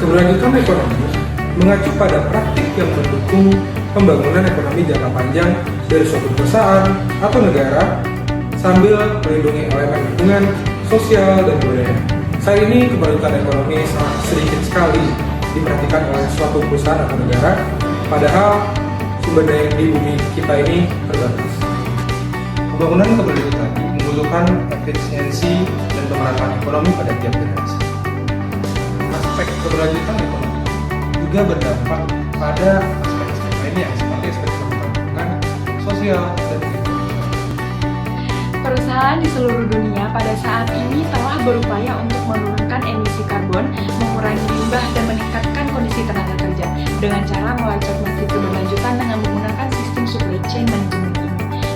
Keberlanjutan ekonomi mengacu pada praktik yang mendukung pembangunan ekonomi jangka panjang dari suatu perusahaan atau negara sambil melindungi elemen lingkungan, sosial, dan budaya. Saat ini keberlanjutan ekonomi sangat sedikit sekali diperhatikan oleh suatu perusahaan atau negara, padahal sumber daya di bumi kita ini terbatas. Pembangunan keberlanjutan membutuhkan efisiensi dan pemerataan ekonomi pada tiap generasi. Aspek keberlanjutan ekonomi juga berdampak pada aspek-aspek lainnya seperti aspek lingkungan, sosial, dan lingkungan. Perusahaan di seluruh dunia pada saat ini telah berupaya untuk menurunkan emisi karbon, mengurangi limbah, dan meningkatkan kondisi tenaga kerja dengan cara melacak market keberlanjutan dengan menggunakan sistem supply chain management ini.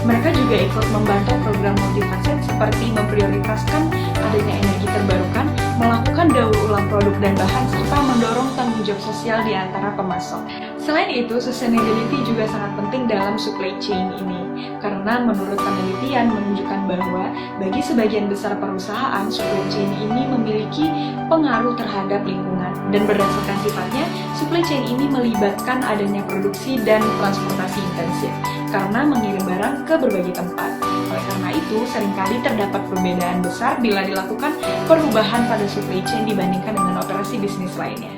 Mereka juga ikut membantu program multifacet seperti memprioritaskan adanya energi terbarukan, melakukan daur ulang produk dan bahan, serta mendorong tanggung jawab sosial di antara pemasok. Selain itu, sustainability juga sangat penting dalam supply chain ini, karena menurut penelitian menunjukkan bahwa bagi sebagian besar perusahaan, supply chain ini memiliki pengaruh terhadap lingkungan, dan berdasarkan sifatnya, supply chain ini melibatkan adanya produksi dan transportasi intensif, karena mengirim barang ke berbagai tempat. Oleh karena itu, seringkali terdapat perbedaan besar bila dilakukan perubahan pada supply chain dibandingkan dengan operasi bisnis lainnya.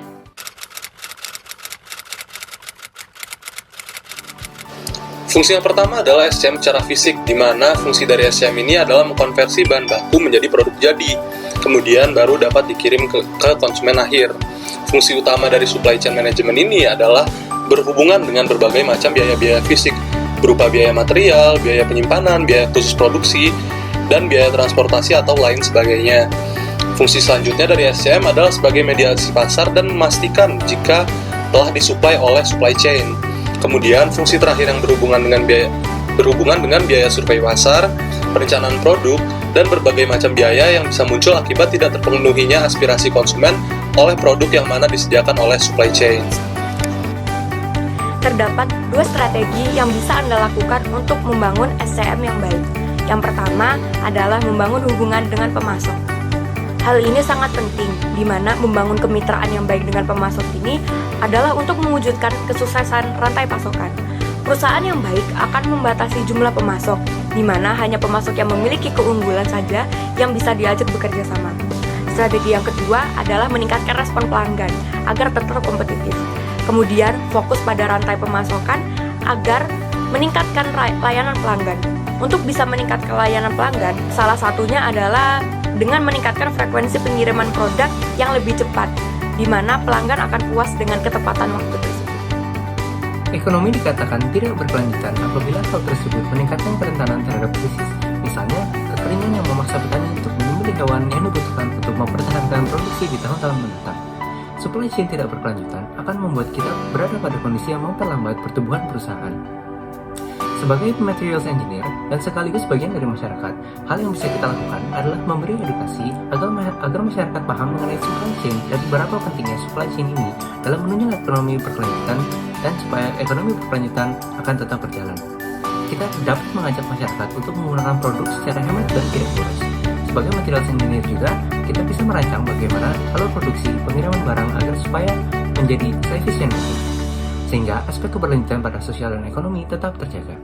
Fungsi yang pertama adalah SCM secara fisik, di mana fungsi dari SCM ini adalah mengkonversi bahan baku menjadi produk jadi, kemudian baru dapat dikirim ke konsumen akhir. Fungsi utama dari supply chain management ini adalah berhubungan dengan berbagai macam biaya-biaya fisik, berupa biaya material, biaya penyimpanan, biaya khusus produksi, dan biaya transportasi atau lain sebagainya. Fungsi selanjutnya dari SCM adalah sebagai mediasi pasar dan memastikan jika telah disuplai oleh supply chain. Kemudian fungsi terakhir yang berhubungan dengan biaya survei pasar, perencanaan produk, dan berbagai macam biaya yang bisa muncul akibat tidak terpenuhinya aspirasi konsumen oleh produk yang mana disediakan oleh supply chain. Terdapat dua strategi yang bisa Anda lakukan untuk membangun SCM yang baik. Yang pertama adalah membangun hubungan dengan pemasok. Hal ini sangat penting, di mana membangun kemitraan yang baik dengan pemasok ini adalah untuk mewujudkan kesuksesan rantai pasokan. Perusahaan yang baik akan membatasi jumlah pemasok, di mana hanya pemasok yang memiliki keunggulan saja yang bisa diajak bekerja sama. Strategi yang kedua adalah meningkatkan respon pelanggan agar tetap kompetitif. Kemudian fokus pada rantai pemasokan agar meningkatkan layanan pelanggan. Untuk bisa meningkatkan layanan pelanggan, salah satunya adalah dengan meningkatkan frekuensi pengiriman produk yang lebih cepat, di mana pelanggan akan puas dengan ketepatan waktu tersebut. Ekonomi dikatakan tidak berkelanjutan apabila hal tersebut meningkatkan kerentanan terhadap krisis. Misalnya, kekeringan yang memaksa petani untuk menyembelih hewan yang dibutuhkan untuk mempertahankan produksi di tahun-tahun mendatang. Supply chain tidak berkelanjutan akan membuat kita berada pada kondisi yang memperlambat pertumbuhan perusahaan. Sebagai materials engineer dan sekaligus bagian dari masyarakat, hal yang bisa kita lakukan adalah memberi edukasi agar masyarakat paham mengenai supply chain dan seberapa pentingnya supply chain ini dalam menunjang ekonomi berkelanjutan dan supaya ekonomi berkelanjutan akan tetap berjalan. Kita dapat mengajak masyarakat untuk menggunakan produk secara hemat dan tidak boros. Sebagai materials engineer juga, kita bisa merancang bagaimana alur produksi pengiriman barang agar supaya menjadi seefisien mungkin, sehingga aspek keberlanjutan pada sosial dan ekonomi tetap terjaga.